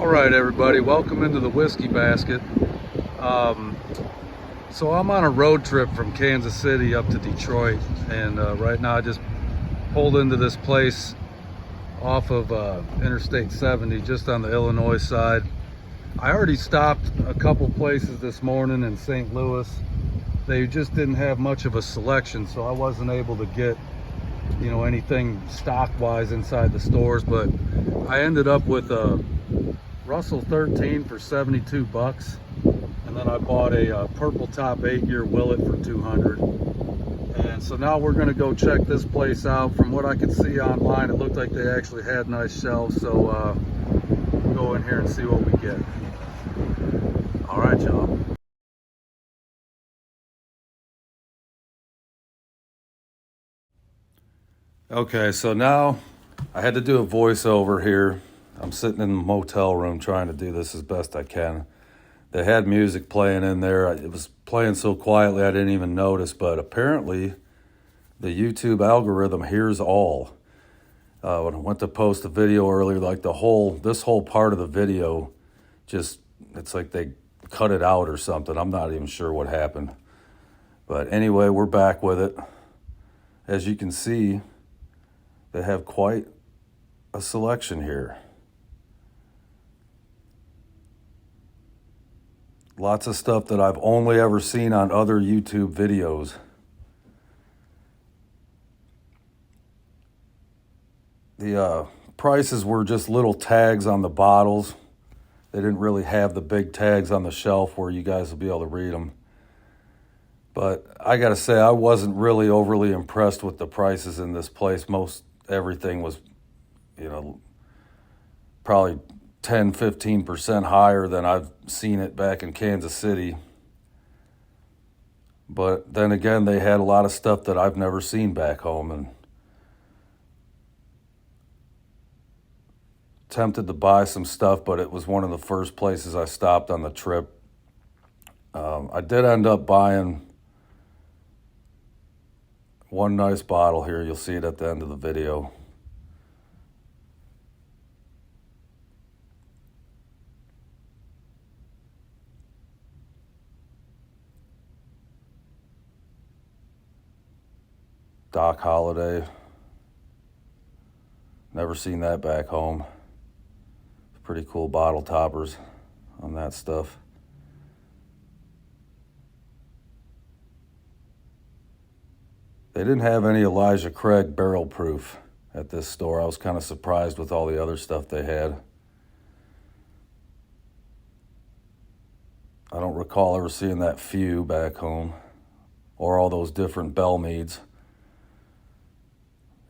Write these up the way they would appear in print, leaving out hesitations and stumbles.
All right, everybody, welcome into the Whiskey Basket. So I'm on a road trip from Kansas City up to Detroit, and right now I just pulled into this place off of Interstate 70, just on the Illinois side. I already stopped a couple places this morning in St. Louis. They just didn't have much of a selection, so I wasn't able to get anything stock-wise inside the stores, but I ended up with a Russell 13 for 72 bucks, and then I bought a purple top 8-year Willet for 200. And so now we're going to go check this place out. From what I could see online, it looked like they actually had nice shelves, so we'll go in here and see what we get. All right, y'all. Okay, so now I had to do a voiceover here. I'm sitting in the motel room trying to do this as best I can. They had music playing in there. It was playing so quietly I didn't even notice, but apparently the YouTube algorithm hears all. When I went to post a video earlier, like this whole part of the video, it's like they cut it out or something. I'm not even sure what happened. But anyway, we're back with it. As you can see, they have quite a selection here. Lots of stuff that I've only ever seen on other YouTube videos. The prices were just little tags on the bottles. They didn't really have the big tags on the shelf where you guys will be able to read them. But I gotta say, I wasn't really overly impressed with the prices in this place. Most everything was, probably 10-15% higher than I've seen it back in Kansas City. But then again, they had a lot of stuff that I've never seen back home, and tempted to buy some stuff, but it was one of the first places I stopped on the trip. I did end up buying one nice bottle here. You'll see it at the end of the video. Doc Holliday. Never seen that back home. Pretty cool bottle toppers on that stuff. They didn't have any Elijah Craig barrel proof at this store. I was kind of surprised with all the other stuff they had. I don't recall ever seeing that Few back home, or all those different Bell Meads.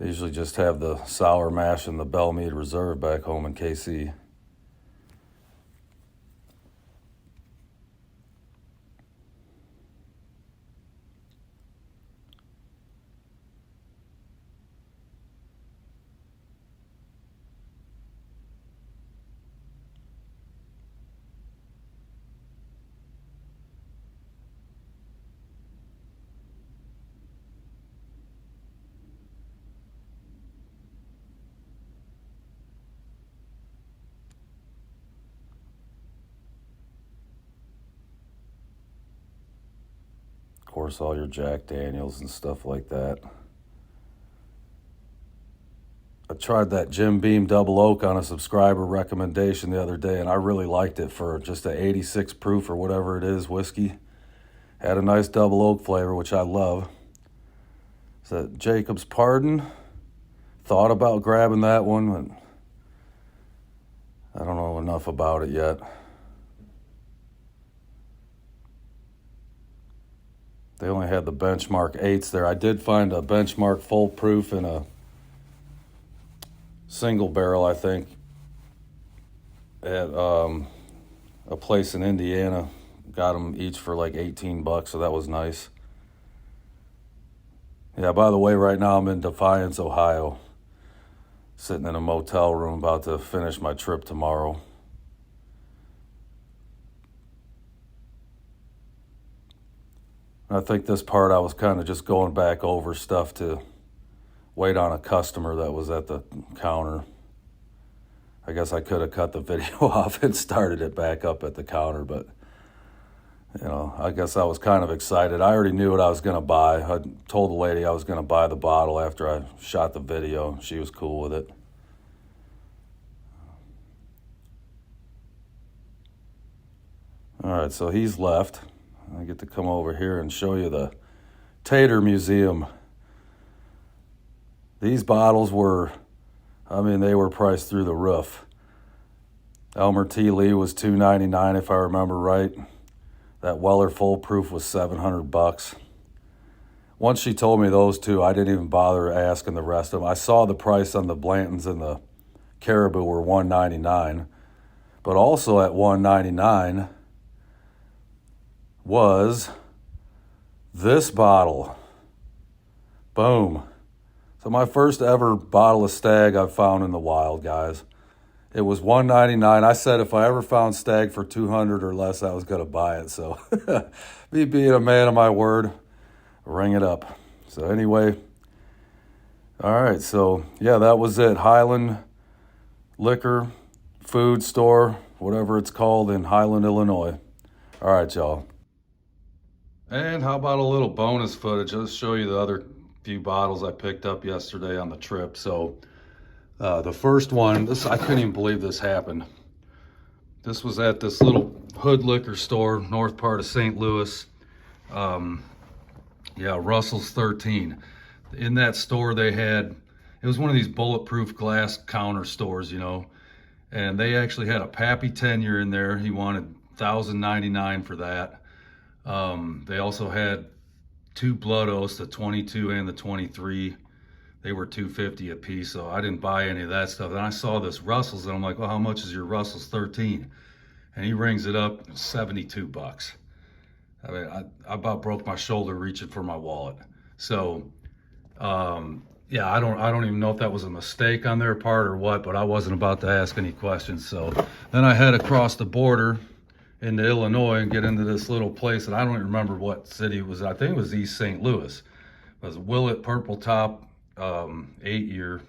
They usually just have the Sour Mash and the Bell Mead Reserve back home in KC. Of course, all your Jack Daniels and stuff like that. I tried that Jim Beam Double Oak on a subscriber recommendation the other day, and I really liked it for just a 86 proof or whatever it is whiskey. Had a nice double oak flavor, which I love. It's a Jacob's Pardon. Thought about grabbing that one, but I don't know enough about it yet. They only had the Benchmark 8s there. I did find a Benchmark full proof in a single barrel, I think, at a place in Indiana. Got them each for like 18 bucks, so that was nice. Yeah, by the way, right now I'm in Defiance, Ohio, sitting in a motel room about to finish my trip tomorrow. I think this part I was kind of just going back over stuff to wait on a customer that was at the counter. I guess I could have cut the video off and started it back up at the counter, but you know, I guess I was kind of excited. I already knew what I was going to buy. I told the lady I was going to buy the bottle after I shot the video. She was cool with it. All right, so he's left. I get to come over here and show you the Tater Museum. These bottles were, I mean, they were priced through the roof. Elmer T. Lee was $2.99 if I remember right. That Weller Full Proof was $700. Once she told me those two, I didn't even bother asking the rest of them. I saw the price on the Blantons and the Caribou were $1.99, but also at $1.99 was this bottle. Boom. So my first ever bottle of Stag I've found in the wild, guys. It was $1.99. I said if I ever found Stag for $200 or less, I was going to buy it. So me being a man of my word, ring it up. So anyway, all right. So yeah, that was it. Highland Liquor, Food Store, whatever it's called in Highland, Illinois. All right, y'all. And how about a little bonus footage? I'll show you the other few bottles I picked up yesterday on the trip. So the first one, I couldn't even believe this happened. This was at this little hood liquor store, north part of St. Louis. Yeah, Russell's 13. In that store they had, it was one of these bulletproof glass counter stores, you know, and they actually had a Pappy 10-year in there. He wanted $1,099 for that. They also had 2 Blood Oaths, the 22 and the 23. They were $2.50 a piece, so I didn't buy any of that stuff. And I saw this Russell's, and I'm like, well, how much is your Russell's 13? And he rings it up, $72. I mean, I about broke my shoulder reaching for my wallet. So, yeah, I don't even know if that was a mistake on their part or what, but I wasn't about to ask any questions. So then I head across the border into Illinois and get into this little place, and I don't even remember what city it was. I think it was East St. Louis. It was Willet Purple Top 8-year.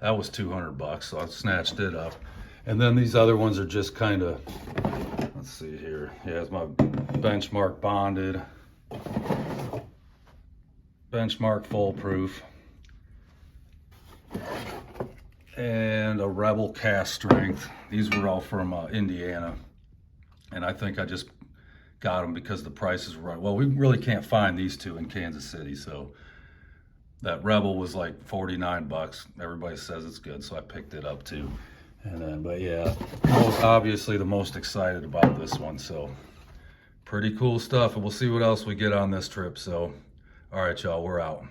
That was $200, so I snatched it up. And then these other ones are just kind of, let's see here. Yeah, it's my Benchmark bonded, Benchmark full proof, and a Rebel cast strength. These were all from Indiana. And I think I just got them because the prices were right. Well, we really can't find these two in Kansas City, so that Rebel was like $49. Everybody says it's good, so I picked it up too. And then, but yeah, obviously the most excited about this one. So pretty cool stuff, and we'll see what else we get on this trip. So, all right, y'all, we're out.